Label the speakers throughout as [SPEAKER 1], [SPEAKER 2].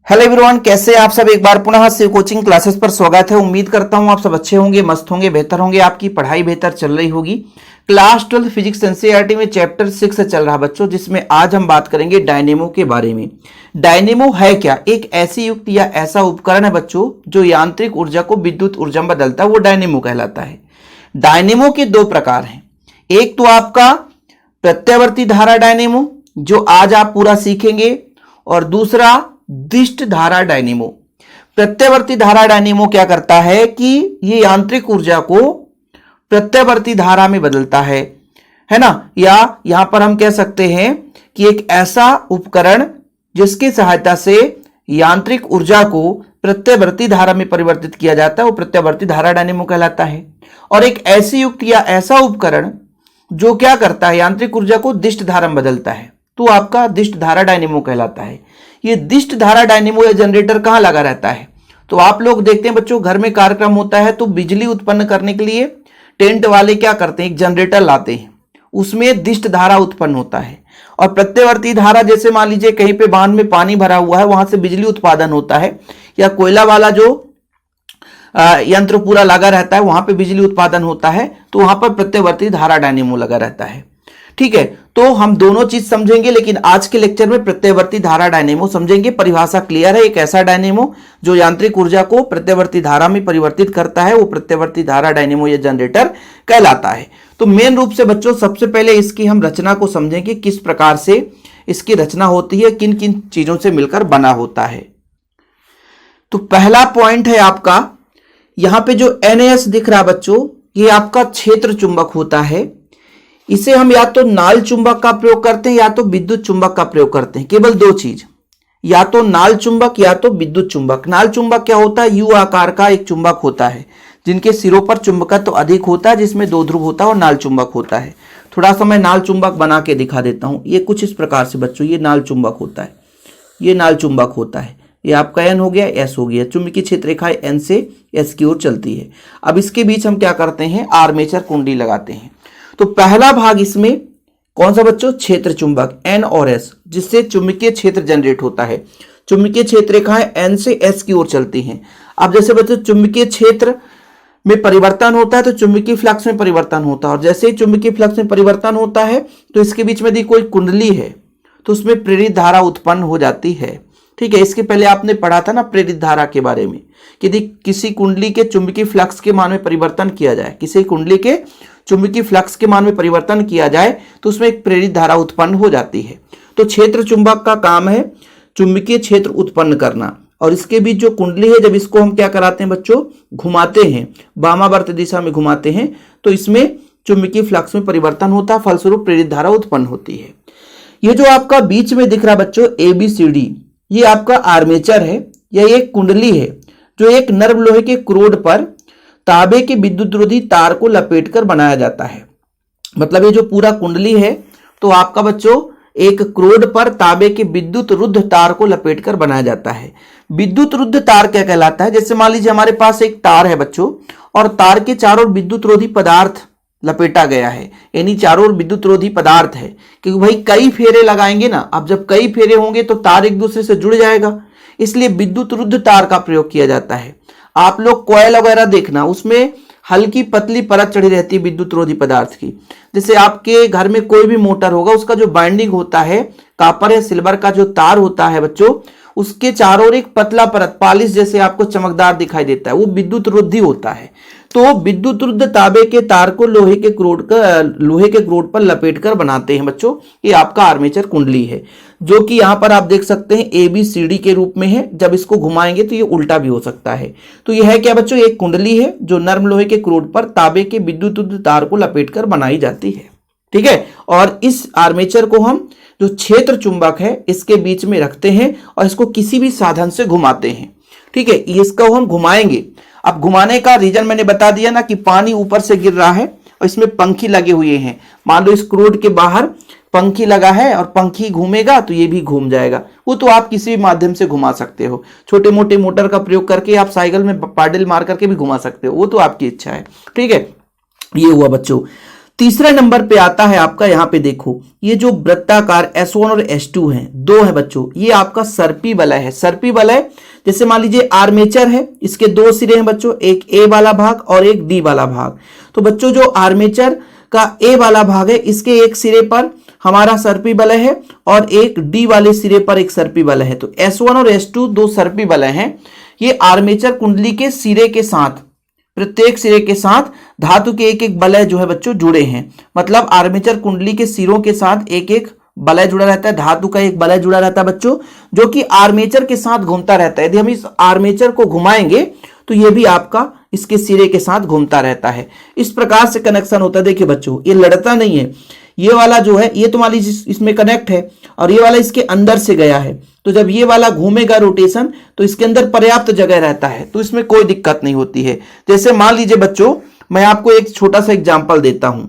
[SPEAKER 1] Hello everyone, कैसे हैं आप सब। एक बार पुनः शिव कोचिंग क्लासेस पर स्वागत है। उम्मीद करता हूं आप सब अच्छे होंगे, मस्त होंगे, बेहतर होंगे, आपकी पढ़ाई बेहतर चल रही होगी। क्लास 12 फिजिक्स एनसीईआरटी में चैप्टर 6 चल रहा बच्चों, जिसमें आज हम बात करेंगे डायनेमो के बारे में। डायनेमो है क्या? एक ऐसी युक्ति या ऐसा उपकरण है बच्चों जो यांत्रिक ऊर्जा को विद्युत ऊर्जा में बदलता है, वो डायनेमो कहलाता है। डायनेमो के दो प्रकार हैं। एक तो आपका प्रत्यावर्ती धारा डायनेमो, जो आज आप पूरा सीखेंगे, और दूसरा दिष्ट धारा डायनेमो। प्रत्यावर्ती धारा डायनेमो क्या करता है कि ये यांत्रिक ऊर्जा को प्रत्यावर्ती धारा में बदलता है ना। या यहां पर हम कह सकते हैं कि एक ऐसा उपकरण जिसकी सहायता से यांत्रिक ऊर्जा को प्रत्यावर्ती धारा में परिवर्तित किया जाता है, वो प्रत्यावर्ती धारा डायनेमो कहलाता है। और एक ऐसी युक्ति या ऐसा उपकरण जो क्या करता है, यांत्रिक ऊर्जा को दिष्ट धारा में बदलता है, तो आपका दिष्ट धारा डायनेमो कहलाता है। ये दिष्ट धारा डायनेमो या जनरेटर कहां लगा रहता है? तो आप लोग देखते हैं बच्चों, घर में कार्यक्रम होता है तो बिजली उत्पन्न करने के लिए टेंट वाले क्या करते हैं, एक जनरेटर लाते हैं, उसमें दिष्ट धारा उत्पन्न होता है। और प्रत्यावर्ती धारा, जैसे मान लीजिए कहीं पे बांध में पानी भरा हुआ है, वहां से बिजली उत्पादन होता है, या कोयला वाला जो यंत्र पूरा लगा रहता है वहां पे बिजली उत्पादन होता है, तो वहां पर प्रत्यावर्ती धारा डायनेमो लगा रहता है। ठीक है, तो हम दोनों चीज समझेंगे, लेकिन आज के लेक्चर में प्रत्यावर्ती धारा डायनेमो समझेंगे। परिभाषा क्लियर है, एक ऐसा डायनेमो जो यांत्रिक ऊर्जा को प्रत्यावर्ती धारा में परिवर्तित करता है, वो प्रत्यावर्ती धारा डायनेमो या जनरेटर कहलाता है। तो मेन रूप से बच्चों सबसे पहले इसकी हम रचना को समझेंगे, किस प्रकार से इसकी रचना होती है, किन किन चीजों से मिलकर बना होता है। तो पहला पॉइंट है आपका, यहां पे जो NaS दिख रहा बच्चों, ये आपका क्षेत्र चुंबक होता है। इसे हम या तो नाल चुंबक का प्रयोग करते हैं या तो विद्युत चुंबक का प्रयोग करते हैं। केवल दो चीज, या तो नाल चुंबक या तो विद्युत चुंबक। नाल चुंबक क्या होता है? यू आकार का एक चुंबक होता है जिनके सिरों पर चुंबकत्व तो अधिक होता है, जिसमें दो ध्रुव होता है और नाल चुंबक होता है। थोड़ा सा मैं नाल चुंबक बना के दिखा देता हूं। ये कुछ इस प्रकार से बच्चों, ये नाल चुंबक होता है, ये नाल चुंबक होता है। ये आपका N हो गया, S हो गया। चुंबकीय क्षेत्र रेखा N से S की ओर चलती है। अब इसके बीच हम क्या करते हैं, आर्मेचर कुंडली लगाते हैं। तो पहला भाग इसमें कौन सा बच्चों? क्षेत्र चुंबक N और S, जिससे चुंबकीय क्षेत्र जनरेट होता है। चुंबकीय क्षेत्र रेखाएं N से S की ओर चलती हैं। अब जैसे बच्चों चुंबकीय क्षेत्र में परिवर्तन होता है तो चुंबकीय फ्लक्स में परिवर्तन होता है, और जैसे ही चुंबकीय फ्लक्स में परिवर्तन होता है तो इसके बीच में यदि कोई कुंडली है तो उसमें प्रेरित धारा उत्पन्न हो जाती है। ठीक है, इसके पहले आपने पढ़ा था ना प्रेरित धारा के बारे में, कि यदि किसी कुंडली के चुंबकीय फ्लक्स के मान में परिवर्तन किया जाए, किसी कुंडली के चुंबकीय फ्लक्स के मान में परिवर्तन किया जाए तो उसमें एक प्रेरित धारा उत्पन्न हो जाती है। तो क्षेत्र चुंबक का काम है चुंबकीय क्षेत्र उत्पन्न करना। और इसके बीच जो कुंडली है, जब इसको हम क्या कराते हैं बच्चों, घुमाते हैं, वामावर्त दिशा में घुमाते हैं, तो इसमें चुंबकीय फ्लक्स में परिवर्तन होता है, फलस्वरूप प्रेरित धारा उत्पन्न होती है। ये जो आपका बीच में दिख रहा बच्चों ABCD, ये आपका आर्मेचर है, या एक कुंडली है जो एक नर्म लोहे के क्रोड पर तांबे के विद्युत रोधी तार को लपेटकर बनाया जाता है। मतलब ये जो पूरा कुंडली है तो आपका बच्चों एक क्रोड पर तांबे के विद्युत रुद्ध तार को लपेटकर बनाया जाता है। विद्युत रुद्ध तार क्या कहलाता है? जैसे मान लीजिए हमारे पास एक तार है बच्चों, और तार के चारों ओर विद्युत रोधी पदार्थ लपेटा गया है, यानी चारों ओर विद्युत रोधी पदार्थ है। क्योंकि भाई कई फेरे लगाएंगे ना, अब जब कई फेरे होंगे तो तार एक दूसरे से जुड़ जाएगा, इसलिए विद्युत रुद्ध तार का प्रयोग किया जाता है। आप लोग कॉइल वगैरह देखना, उसमें हल्की पतली परत चढ़ी रहती है विद्युत रोधी पदार्थ की। जैसे आपके घर में कोई भी मोटर होगा, उसका जो बाइंडिंग होता है, कॉपर या सिल्वर का जो तार होता है बच्चों, उसके चारों ओर एक पतला परत, पालिश जैसे आपको चमकदार दिखाई देता है, वो विद्युत रोधी होता है। तो विद्युत रुद्ध तांबे के तार को लोहे के क्रोड पर लपेटकर बनाते हैं बच्चों। ये आपका आर्मेचर कुंडली है, जो कि यहां पर आप देख सकते हैं ABCD के रूप में है। जब इसको घुमाएंगे तो ये उल्टा भी हो सकता है। तो यह है क्या बच्चों, एक कुंडली है जो नर्म लोहे के क्रोड पर तांबे के विद्युत रुद्ध तार को लपेटकर बनाई जाती है। ठीक है, और इस आर्मेचर को हम जो क्षेत्र चुंबक है इसके बीच में रखते हैं और इसको किसी भी साधन से घुमाते हैं। ठीक है, इसको हम घुमाएंगे। अब घुमाने का रीजन मैंने बता दिया ना, कि पानी ऊपर से गिर रहा है और इसमें पंखी लगे हुए हैं। मान लो इस क्रोड के बाहर पंखी लगा है और पंखी घूमेगा तो ये भी घूम जाएगा। वो तो आप किसी भी माध्यम से घुमा सकते हो, छोटे मोटे मोटर का प्रयोग करके आप साइकिल में पैडल मार करके भी घुमा सकते हो, वो तो आपकी इच्छा है। ठीक है, ये हुआ बच्चों। तीसरे नंबर पे आता है आपका, यहां पे देखो ये जो वृत्ताकार S1 और S2 हैं, दो है बच्चों, ये आपका सर्पी वलय है। सर्पी वलय जैसे मान लीजिए आर्मेचर है, इसके दो सिरे हैं बच्चों, एक A वाला भाग और एक D वाला भाग। तो बच्चों जो आर्मेचर का A वाला भाग है, इसके एक सिरे पर हमारा सर्पी वलय है और एक D वाले सिरे पर एक सर्पी वलय है। तो S1 और S2 दो सर्पी वलय हैं। ये आर्मेचर कुंडली के सिरे के साथ, प्रत्येक सिरे के साथ धातु के एक एक वलय जो है बच्चों जुड़े हैं। मतलब आर्मेचर कुंडली के सिरों के साथ एक एक वलय जुड़ा रहता है, धातु का एक वलय जुड़ा रहता है बच्चों, जो कि आर्मेचर के साथ घूमता रहता है। यदि हम इस आर्मेचर को घुमाएंगे तो ये भी आपका इसके सिरे के साथ घूमता रहता है। इस प्रकार से कनेक्शन होता है। देखिए बच्चों, ये लड़ता नहीं है, ये वाला जो है ये तो मान लीजिए इसमें कनेक्ट है और ये वाला इसके अंदर से गया है। तो जब ये वाला घूमेगा रोटेशन तो इसके अंदर पर्याप्त जगह रहता है, तो इसमें कोई दिक्कत नहीं होती है। जैसे मान लीजिए बच्चों, मैं आपको एक छोटा सा एग्जांपल देता हूं।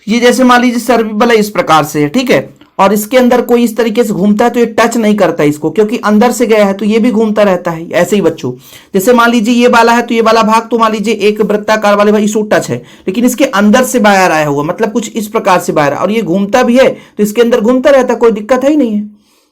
[SPEAKER 1] ये जैसे मान लीजिए सर्पी वलय इस प्रकार से है, ठीक है, और इसके अंदर कोई इस तरीके से घूमता है तो ये टच नहीं करता इसको, क्योंकि अंदर से गया है तो ये भी घूमता रहता है। ऐसे ही बच्चों, जैसे मान लीजिए ये वाला है तो ये वाला भाग तो मान लीजिए एक वृत्ताकार वाले भाग इसको टच है, लेकिन इसके अंदर से बाहर आया हुआ, मतलब कुछ इस प्रकार से बाहर, और ये घूमता भी है तो इसके अंदर घूमता रहता है, कोई दिक्कत है ही नहीं है,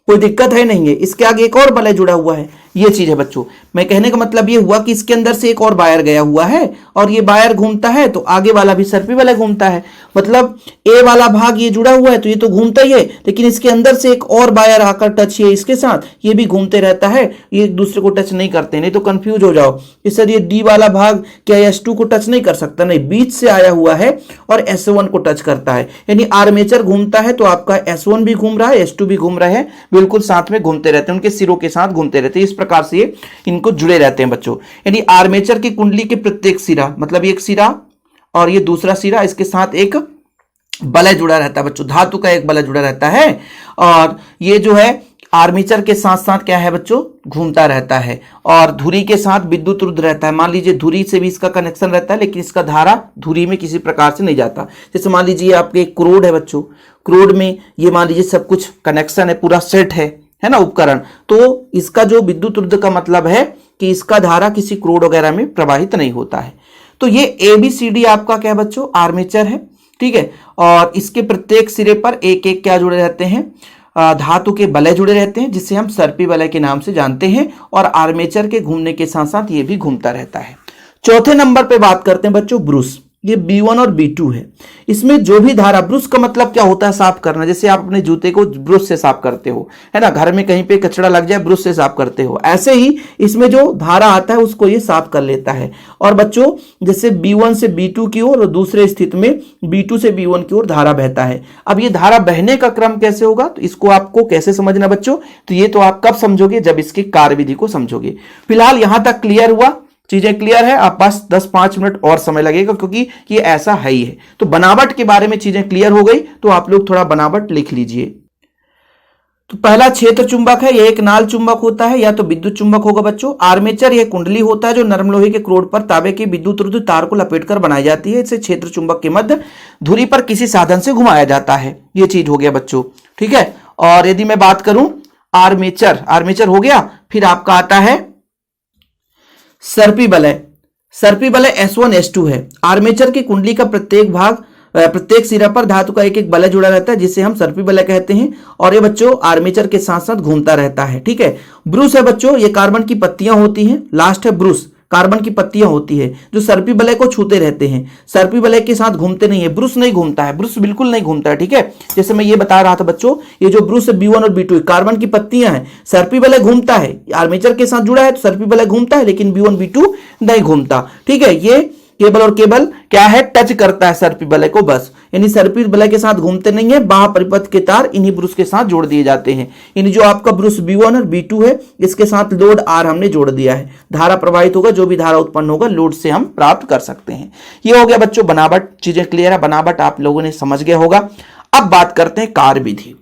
[SPEAKER 1] कोई दिक्कत है नहीं है। इसके आगे एक और वलय जुड़ा हुआ है, ये चीज है बच्चों। मैं कहने का मतलब ये हुआ कि इसके अंदर से एक और वायर गया हुआ है और ये वायर घूमता है तो आगे वाला भी सर्पी वलय घूमता है। मतलब ए वाला भाग ये जुड़ा हुआ है तो ये तो घूमता ही है, लेकिन इसके अंदर से एक और वायर आकर टच है इसके साथ, ये भी घूमते रहता है, ये एक दूसरे को टच नहीं करते, नहीं तो कंफ्यूज हो जाओ कि सर ये डी वाला भाग क्या S2 को टच नहीं कर सकता? नहीं, बीच से आया हुआ है और S1 को टच करता है। यानी आर्मेचर घूमता है तो आपका S1 भी घूम रहा है, S2 भी घूम रहा है, बिल्कुल साथ में घूमते रहते हैं, उनके सिरों के साथ घूमते रहते हैं। इस प्रकार से ये इनको जुड़े रहते हैं बच्चों। यानी आर्मेचर की कुंडली के प्रत्येक सिरा, मतलब एक सिरा और ये दूसरा सिरा, इसके साथ एक वलय जुड़ा रहता है बच्चों, धातु का एक वलय जुड़ा रहता है और ये जो है आर्मेचर के साथ साथ क्या है बच्चों, घूमता रहता है और धुरी के साथ विद्युत रुद्र रहता है। मान लीजिए धुरी से भी इसका कनेक्शन रहता है, लेकिन इसका धारा धुरी में किसी प्रकार से नहीं जाता। जैसे मान लीजिए आपके एक क्रोड है बच्चों, क्रोड में ये मान लीजिए सब कुछ कनेक्शन है, पूरा सेट है ना उपकरण, तो इसका जो विद्युत रुद्र का मतलब है कि इसका धारा किसी क्रोड वगैरह में प्रवाहित नहीं होता है। तो ये ABCD आपका क्या है बच्चों, आर्मेचर है, ठीक है, और इसके प्रत्येक सिरे पर एक एक क्या जुड़े रहते हैं, धातु के वलय जुड़े रहते हैं, जिसे हम सर्पी वलय के नाम से जानते हैं। और आर्मेचर के घूमने के साथ साथ ये भी घूमता रहता है। चौथे नंबर पे बात करते हैं बच्चों ब्रूस। ये B1 और B2 है। इसमें जो भी धारा, ब्रश का मतलब क्या होता है, साफ करना। जैसे आप अपने जूते को ब्रश से साफ करते हो, है ना, घर में कहीं पे कचरा लग जाए ब्रश से साफ करते हो, ऐसे ही इसमें जो धारा आता है उसको ये साफ कर लेता है। और बच्चों जैसे B1 से B2 की ओर और दूसरे स्थिति में B2 से B1 की ओर धारा बहता है। अब ये धारा बहने का क्रम कैसे होगा, तो इसको आपको कैसे समझना बच्चों, तो ये तो आप कब समझोगे, जब इसकी कार्यविधि को समझोगे। फिलहाल यहां तक क्लियर हुआ, चीजें क्लियर है। आप पास 10-5 मिनट और समय लगेगा, क्योंकि ये ऐसा है ही है। तो बनावट के बारे में चीजें क्लियर हो गई, तो आप लोग थोड़ा बनावट लिख लीजिए। तो पहला क्षेत्र चुंबक है, यह एक नाल चुंबक होता है या तो विद्युत चुंबक होगा बच्चों। आर्मेचर यह कुंडली होता है जो नरम लोहे के क्रोड पर तांबे की विद्युत रुद्र तार को लपेटकर बनाई जाती है। इसे क्षेत्र चुंबक के मध्य धुरी पर किसी साधन से घुमाया जाता है। ये चीज हो गया बच्चों, ठीक है। और यदि मैं बात करूं आर्मेचर, आर्मेचर हो गया, फिर आपका आता है सर्पी वलय। सर्पी वलय S1 S2 है। आर्मेचर की कुंडली का प्रत्येक भाग, प्रत्येक सिरा पर धातु का एक एक वलय जुड़ा रहता है, जिसे हम सर्पी वलय कहते हैं। और ये बच्चों आर्मेचर के साथ साथ घूमता रहता है, ठीक है। ब्रूस है बच्चों, ये कार्बन की पत्तियां होती हैं। लास्ट है ब्रूस, कार्बन की पत्तियां होती है जो सर्पी वलय को छूते रहते हैं, सर्पी वलय के साथ घूमते नहीं है। ब्रूस नहीं घूमता है, ब्रूस बिल्कुल नहीं घूमता है, ठीक है। जैसे मैं ये बता रहा था बच्चों, ये जो ब्रूस है B1 और B2 कार्बन की पत्तियां हैं, सर्पी वलय घूमता है, आर्मेचर के साथ जुड़ा है तो सर्पी वलय घूमता है, लेकिन B1 B2 नहीं घूमता, ठीक है। ये केवल और केवल क्या है, टच करता है सर्पी वलय को बस, यानी सर्पी वलय के साथ घूमते नहीं है। बाह्य परिपथ के तार इन्हीं ब्रूस के साथ जोड़ दिए जाते हैं। यानी जो आपका ब्रूस B1 और B2 है, इसके साथ लोड R हमने जोड़ दिया है। धारा प्रवाहित होगा, जो भी धारा उत्पन्न होगा लोड से हम प्राप्त कर सकते हैं। ये हो गया बच्चों बनावट, चीजें क्लियर है, बनावट आप लोगों ने समझ गया होगा। अब बात करते हैं कार्यविधि।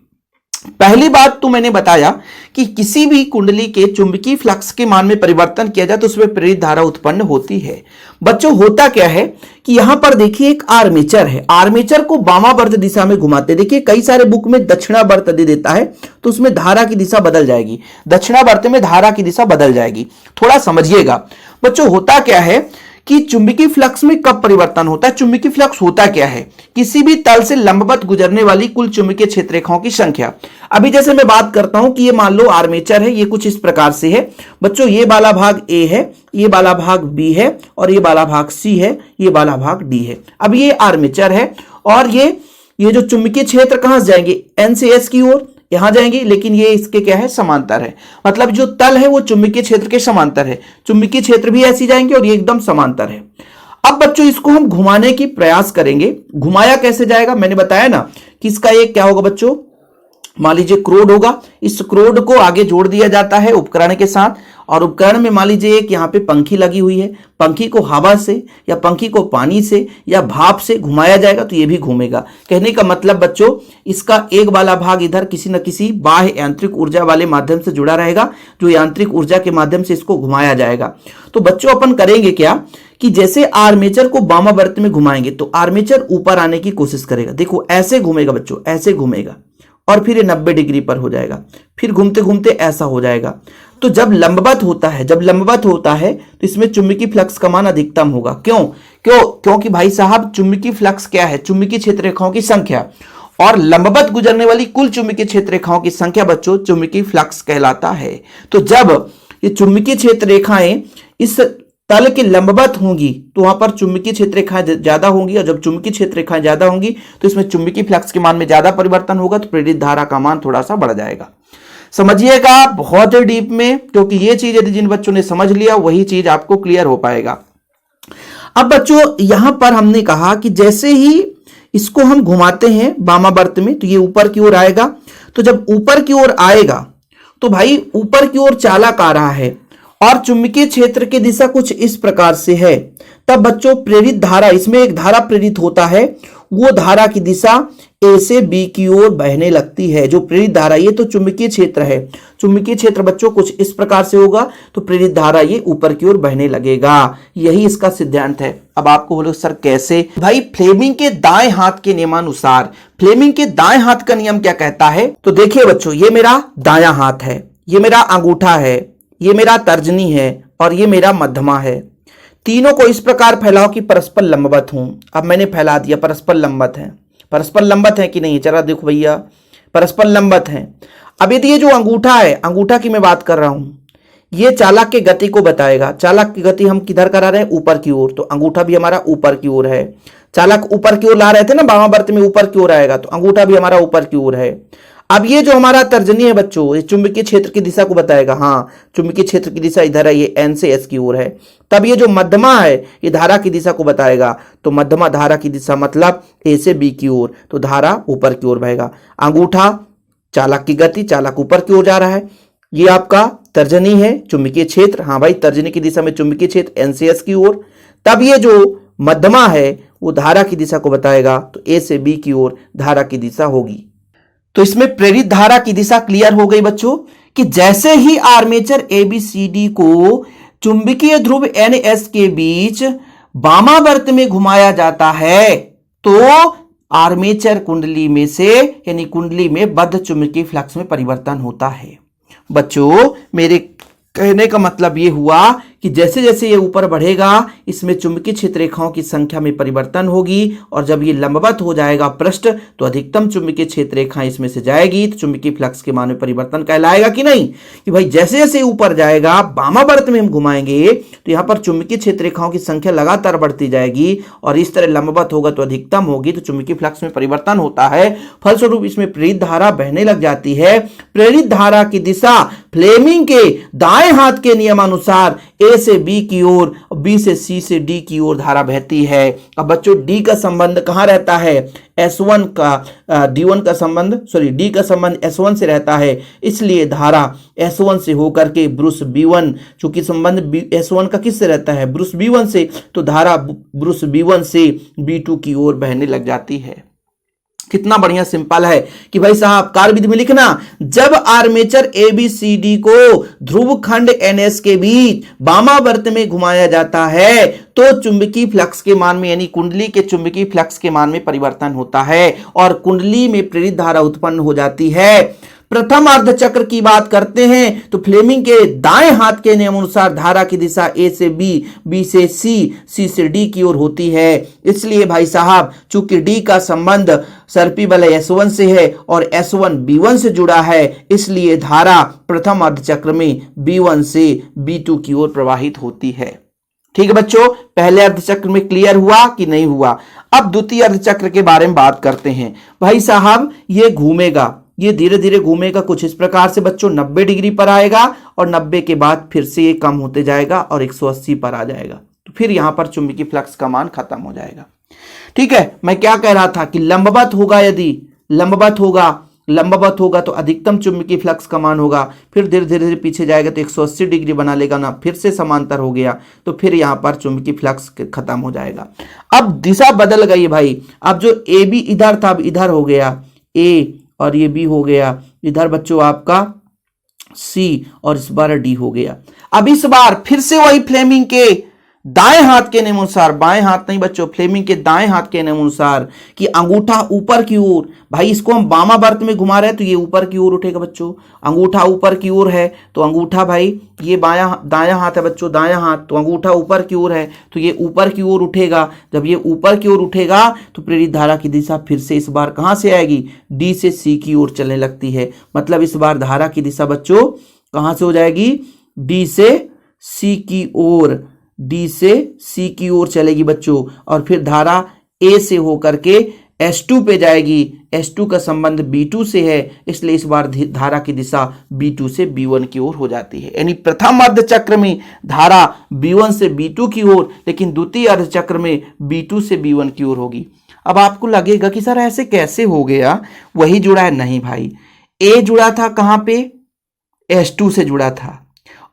[SPEAKER 1] पहली बात तो मैंने बताया कि किसी भी कुंडली के चुंबकीय फ्लक्स के मान में परिवर्तन किया जाए तो उसमें प्रेरित धारा उत्पन्न होती है। बच्चों होता क्या है कि यहां पर देखिए एक आर्मेचर है, आर्मेचर को वामावर्त दिशा में घुमाते, देखिए कई सारे बुक में दक्षिणावर्त दे देता है, तो उसमें धारा की दिशा बदल जाएगी, दक्षिणावर्त में धारा की दिशा बदल जाएगी। थोड़ा समझिएगा बच्चों, होता क्या है कि चुंबकीय फ्लक्स में कब परिवर्तन होता है। चुंबकीय फ्लक्स होता क्या है, किसी भी तल से लंबवत गुजरने वाली कुल चुंबकीय क्षेत्र रेखाओं की संख्या। अभी जैसे मैं बात करता हूं कि ये मान लो आर्मेचर है, ये कुछ इस प्रकार से है बच्चों, ये वाला भाग ए है, ये वाला भाग बी है और ये वाला भाग सी है, ये वाला भाग डी है। अब ये आर्मेचर है और ये जो चुंबकीय क्षेत्र कहां से जाएंगे, एन से एस की ओर यहां जाएंगे, लेकिन ये इसके क्या है, समांतर है। मतलब जो तल है वो चुंबकीय क्षेत्र के समांतर है, चुंबकीय क्षेत्र भी ऐसे जाएंगे और ये एकदम समांतर है। अब बच्चों इसको हम घुमाने की प्रयास करेंगे। घुमाया कैसे जाएगा, मैंने बताया ना कि इसका एक क्या होगा बच्चों, मान लीजिए क्रोड होगा, इस क्रोड को आगे जोड़ दिया जाता है उपकरण के साथ, और उपकरण में मान लीजिए एक यहाँ पे पंखी लगी हुई है, पंखी को हवा से या पंखी को पानी से या भाप से घुमाया जाएगा तो ये भी घूमेगा। कहने का मतलब बच्चों इसका एक वाला भाग इधर किसी न किसी बाह्य यांत्रिक ऊर्जा वाले माध्यम से जुड़ा रहेगा, जो यांत्रिक ऊर्जा के माध्यम से इसको घुमाया जाएगा। तो बच्चों अपन करेंगे क्या कि जैसे आर्मेचर को वामावर्त में घुमाएंगे तो आर्मेचर ऊपर आने की कोशिश करेगा, देखो ऐसे घूमेगा बच्चों, ऐसे घूमेगा और फिर ये 90 डिग्री पर हो जाएगा, फिर घूमते घूमते ऐसा हो जाएगा। तो जब लंबवत होता है तो इसमें चुंबकीय फ्लक्स का मान अधिकतम होगा। क्योंकि भाई साहब चुंबकीय फ्लक्स क्या है, चुंबकीय क्षेत्र रेखाओं की संख्या, और लंबवत गुजरने वाली कुल चुंबकीय क्षेत्र रेखाओं की संख्या बच्चों चुंबकीय फ्लक्स कहलाता है। तो जब ये चुंबकीय क्षेत्र रेखाएं इस तल के लंबवत होंगी तो वहां पर चुंबकीय क्षेत्र रेखाएं ज्यादा होंगी, और जब चुंबकीय क्षेत्र रेखाएं ज्यादा होंगी तो इसमें चुंबकीय फ्लक्स के मान में ज्यादा परिवर्तन होगा, तो प्रेरित धारा का मान थोड़ा सा बढ़ जाएगा। समझिएगा बहुत डीप में, क्योंकि ये चीज यदि जिन बच्चों ने समझ लिया वही चीज आपको क्लियर हो पाएगा। अब बच्चों यहां पर हमने कहा कि जैसे ही इसको हम घुमाते हैं वामावर्त में तो ये ऊपर की ओर आएगा। तो जब ऊपर की ओर आएगा तो भाई ऊपर की ओर चालक आ रहा है और चुंबकीय क्षेत्र की दिशा कुछ इस प्रकार से है, तब बच्चों प्रेरित धारा, इसमें एक धारा प्रेरित होता है, वो धारा की दिशा ए से बी की ओर बहने लगती है। जो प्रेरित धारा, ये तो चुंबकीय क्षेत्र है, चुंबकीय क्षेत्र बच्चों कुछ इस प्रकार से होगा तो प्रेरित धारा ये ऊपर की ओर बहने लगेगा। यही इसका सिद्धांत है। अब आपको बोलो सर कैसे, भाई फ्लेमिंग के दाएं हाथ के नियमानुसार, फ्लेमिंग के दाएं हाथ का नियम क्या कहता है, तो देखिए बच्चों ये मेरा दायां हाथ है, ये मेरा अंगूठा है, ये मेरा तर्जनी है और ये मेरा मध्यमा है। तीनों को इस प्रकार फैलाओ कि परस्पर लंबवत हूं। अब मैंने फैला दिया, परस्पर लंबवत है, परस्पर लंबवत है कि नहीं, जरा देखो भैया परस्पर लंबवत है। अब यदि ये जो अंगूठा है, अंगूठा की मैं बात कर रहा हूं, ये चालक के गति को बताएगा। चालक की गति हम किधर करा रहे हैं, ऊपर की ओर, तो अंगूठा भी हमारा ऊपर की ओर है। चालक ऊपर की ओर ला रहे थे ना, वामावर्त में ऊपर की ओर आएगा, तो अंगूठा भी हमारा ऊपर की ओर है। अब ये जो हमारा तर्जनी है बच्चों, ये चुंबकीय क्षेत्र की दिशा को बताएगा। हाँ, चुंबकीय क्षेत्र की दिशा इधर है, ये एन से एस की ओर है। तब ये जो मध्यमा है ये धारा की दिशा को बताएगा, तो मध्यमा धारा की दिशा मतलब ए से बी की ओर, तो धारा ऊपर की ओर बहेगा। अंगूठा चालक की गति, चालक ऊपर की ओर जा रहा है। ये आपका तर्जनी है, चुंबकीय क्षेत्र, हाँ भाई तर्जनी की दिशा में चुंबकीय क्षेत्र एन से एस की ओर। तब ये जो मध्यमा है वो धारा की दिशा को बताएगा, तो ए से बी की ओर धारा की दिशा होगी। तो इसमें प्रेरित धारा की दिशा क्लियर हो गई बच्चों कि जैसे ही आर्मेचर एबीसीडी को चुंबकीय ध्रुव एनएस के बीच वामावर्त में घुमाया जाता है तो आर्मेचर कुंडली में से यानी कुंडली में बद्ध चुंबकीय फ्लक्स में परिवर्तन होता है। बच्चों मेरे कहने का मतलब ये हुआ कि जैसे जैसे ये ऊपर बढ़ेगा इसमें चुंबकीय क्षेत्र रेखाओं की संख्या में परिवर्तन होगी, और जब ये लंबवत हो जाएगा पृष्ठ तो अधिकतम चुंबकीय क्षेत्र रेखाएं इसमें से जाएगी, तो चुंबकीय फ्लक्स के मान में परिवर्तन कहलाएगा कि नहीं, कि भाई जैसे जैसे ऊपर जाएगा वामावर्त में हम घुमाएंगे तो यहाँ पर चुंबकीय क्षेत्र रेखाओं की संख्या लगातार बढ़ती जाएगी, और इस तरह लंबवत होगा तो अधिकतम होगी, तो चुंबकीय फ्लक्स में परिवर्तन होता है। फलस्वरूप इसमें प्रेरित धारा बहने लग जाती है। प्रेरित धारा की दिशा फ्लेमिंग के दाएं हाथ के नियमानुसार ए से बी की ओर, बी से सी से डी की ओर धारा बहती है। अब बच्चों डी का संबंध कहां रहता है, S1 का D1 का संबंध, सॉरी डी का संबंध S1 से रहता है, इसलिए धारा S1 से होकर के ब्रुश B1, चूंकि संबंध S1 का किससे रहता है, ब्रुश B1 से, तो धारा ब्रुश B1 से B2 की ओर बहने लग जाती है। कितना बढ़िया सिंपल है कि भाई साहब कार्य विधि में लिखना, जब आर्मेचर एबीसीडी को ध्रुव खंड एनएस के बीच वामावर्त में घुमाया जाता है तो चुंबकीय फ्लक्स के मान में यानी कुंडली के चुंबकीय फ्लक्स के मान में परिवर्तन होता है और कुंडली में प्रेरित धारा उत्पन्न हो जाती है। प्रथम अर्धचक्र की बात करते हैं तो फ्लेमिंग के दाएं हाथ के नियम अनुसार धारा की दिशा ए से बी, बी से सी, सी से डी की ओर होती है। इसलिए भाई साहब चूंकि डी का संबंध सर्पी बल S1 से है और S1 B1 से जुड़ा है, इसलिए धारा प्रथम अर्धचक्र में B1 से B2 की ओर प्रवाहित होती है। ठीक है बच्चों, पहले अर्धचक्र में क्लियर हुआ कि नहीं हुआ। अब द्वितीय अर्धचक्र के बारे में बात करते हैं। भाई साहब ये घूमेगा, ये धीरे धीरे घूमेगा कुछ इस प्रकार से बच्चों, 90 डिग्री पर आएगा और 90 के बाद फिर से ये कम होते जाएगा और 180 पर आ जाएगा। तो फिर यहां पर चुंबकीय फ्लक्स का मान खत्म हो जाएगा। ठीक है, मैं क्या कह रहा था कि लंबवत होगा, यदि लंबवत होगा तो अधिकतम चुंबकीय फ्लक्स का मान होगा, फिर धीरे धीरे पीछे जाएगा तो 180 डिग्री बना लेगा ना, फिर से समांतर हो गया तो फिर यहां पर चुंबकीय फ्लक्स खत्म हो जाएगा। अब दिशा बदल गई भाई, अब जो ए बी इधर था अब इधर हो गया ए और ये बी हो गया, इधर बच्चों आपका सी और इस बार डी हो गया। अब इस बार फिर से वही फ्लेमिंग के दाएं हाथ के नियम अनुसार, बाएं हाथ नहीं बच्चों, फ्लेमिंग के दाएं हाथ के नियम अनुसार कि अंगूठा ऊपर की ओर, भाई इसको हम वामावर्त में घुमा रहे हैं तो ये ऊपर की ओर उठेगा बच्चों। अंगूठा ऊपर की ओर है तो अंगूठा, भाई ये दायां हाथ है बच्चों, दायां हाथ, तो अंगूठा ऊपर की ओर है तो ये ऊपर की ओर उठेगा। जब ये ऊपर की ओर उठेगा तो प्रेरित धारा की दिशा फिर से इस बार कहां से आएगी, डी से सी की ओर चलने लगती है। मतलब इस बार धारा की दिशा बच्चों कहां से हो जाएगी, डी से सी की ओर, डी से सी की ओर चलेगी बच्चों। और फिर धारा ए से होकर के S2 पे जाएगी। S2 का संबंध B2 से है, इसलिए इस बार धारा की दिशा B2 से B1 की ओर हो जाती है। यानी प्रथम अर्धचक्र में धारा B1 से B2 की ओर, लेकिन द्वितीय अर्धचक्र में B2 से B1 की ओर होगी। अब आपको लगेगा कि सर ऐसे कैसे हो गया, वही जुड़ा है? नहीं भाई, A जुड़ा था कहां पे, S2 से जुड़ा था,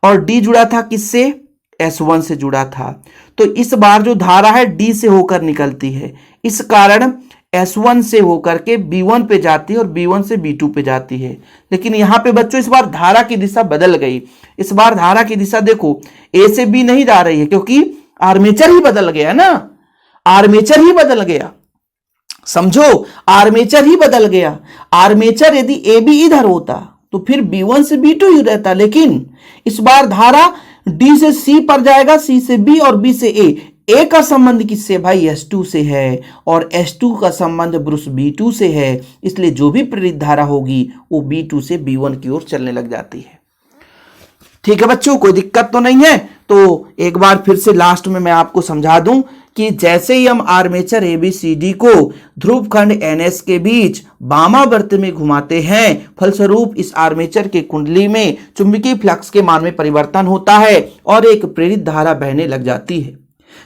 [SPEAKER 1] और D जुड़ा था किससे, S1 से जुड़ा था। तो इस बार जो धारा है D से होकर निकलती है, इस कारण S1 से होकर के B1 पे जाती है और B1 से B2 पे जाती है। लेकिन यहां पे बच्चों इस बार धारा की दिशा बदल गई। इस बार धारा की दिशा देखो A से B नहीं जा रही है, क्योंकि आर्मेचर ही बदल गया ना, आर्मेचर ही बदल गया, समझो, आर्मेचर ही बदल गया। आर्मेचर यदि AB इधर होता तो फिर B1 से B2 ही रहता, लेकिन इस बार धारा D से C पर जाएगा, C से B और B से A। A का संबंध किससे भाई, S2 से है, और S2 का संबंध ब्रुस B2 से है, इसलिए जो भी प्रेरित धारा होगी वो B2 से B1 की ओर चलने लग जाती है। ठीक है बच्चों, कोई दिक्कत तो नहीं है? तो एक बार फिर से लास्ट में मैं आपको समझा दूं कि जैसे ही हम आर्मेचर ABCD को ध्रुव खंड NS के बीच वामावर्त में घुमाते हैं, फलस्वरूप इस आर्मेचर के कुंडली में चुंबकीय फ्लक्स के मान में परिवर्तन होता है और एक प्रेरित धारा बहने लग जाती है।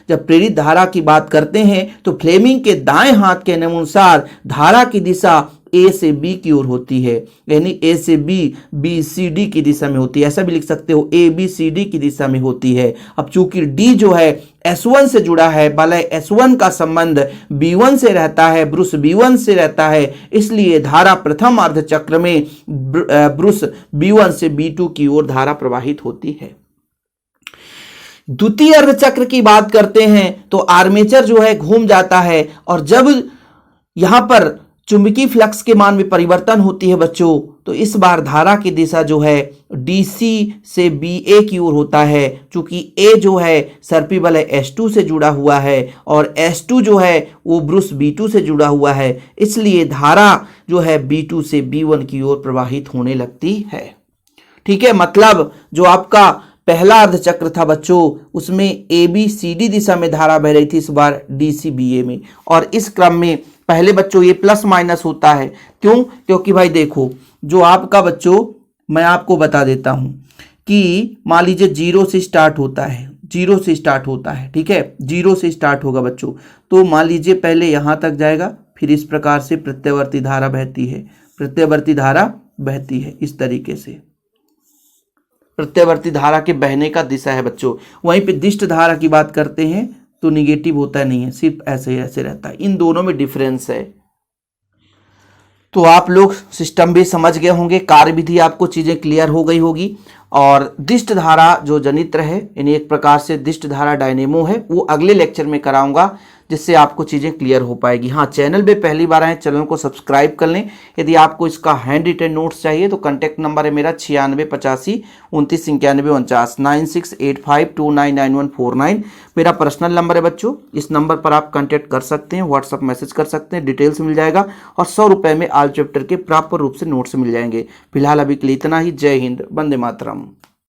[SPEAKER 1] जब प्रेरित धारा की बात करते हैं तो फ्लेमिंग के दाएं हाथ के नियम अनुसार धारा की दिशा A से B की ओर होती है, यानी A से B, B C D की दिशा में होती है। ऐसा भी लिख सकते हो A B C D की दिशा में होती है। अब चूंकि D जो है S1 से जुड़ा है, बलय S1 का संबंध B1 से रहता है, ब्रुस B1 से रहता है, इसलिए धारा प्रथम अर्धचक्र में ब्रुस B1 से B2 की ओर धारा प्रवाहित होती है। द्वितीय अर्धचक्र की बात करते हैं तो आर्मेचर जो है घूम जाता है, और जब यहां पर चुंबकीय फ्लक्स के मान में परिवर्तन होती है बच्चों, तो इस बार धारा की दिशा जो है DC से BA की ओर होता है। चूंकि A जो है सर्पी बल S2 से जुड़ा हुआ है और S2 जो है वो ब्रुस B2 से जुड़ा हुआ है, इसलिए धारा जो है B2 से B1 की ओर प्रवाहित होने लगती है। ठीक है, मतलब जो आपका पहला अर्धचक्र था बच्चों, उसमें ABCD दिशा में धारा बह रही थी, इस बार DC BA में। और इस क्रम में पहले बच्चों ये प्लस माइनस होता है, क्यों? क्योंकि भाई देखो, जो आपका बच्चों मैं आपको बता देता हूं कि मान लीजिए 0 से स्टार्ट होता है, 0 से स्टार्ट होता है, ठीक है, 0 से स्टार्ट होगा बच्चों। तो मान लीजिए पहले यहां तक जाएगा, फिर इस प्रकार से प्रत्यावर्ती धारा बहती है, प्रत्यावर्ती धारा बहती है इस तरीके से, प्रत्यावर्ती धारा के बहने का दिशा है बच्चों। वहीं पे दिष्ट धारा की बात करते हैं तो निगेटिव होता नहीं है, सिर्फ ऐसे ही ऐसे रहता है। इन दोनों में डिफरेंस है। तो आप लोग सिस्टम भी समझ गए होंगे, कार्य विधि आपको चीजें क्लियर हो गई होगी। और दिष्ट धारा जो जनित्र है, यानी एक प्रकार से दिष्ट धारा डायनेमो है, वो अगले लेक्चर में कराऊंगा। जिससे आपको चीज़ें क्लियर हो पाएगी। हाँ, चैनल पे पहली बार आए, चैनल को सब्सक्राइब कर लें। यदि आपको इसका हैंड रिटेन नोट्स चाहिए तो कॉन्टैक्ट नंबर है मेरा 9685299149, 9685299149 मेरा पर्सनल नंबर है बच्चों। इस नंबर पर आप कॉन्टैक्ट कर सकते हैं, व्हाट्सअप मैसेज कर सकते हैं, डिटेल्स मिल जाएगा और 100 रुपये में ऑल चैप्टर के प्रॉपर रूप से नोट्स मिल जाएंगे। फिलहाल अभी के लिए इतना ही। जय हिंद, वंदे मातरम।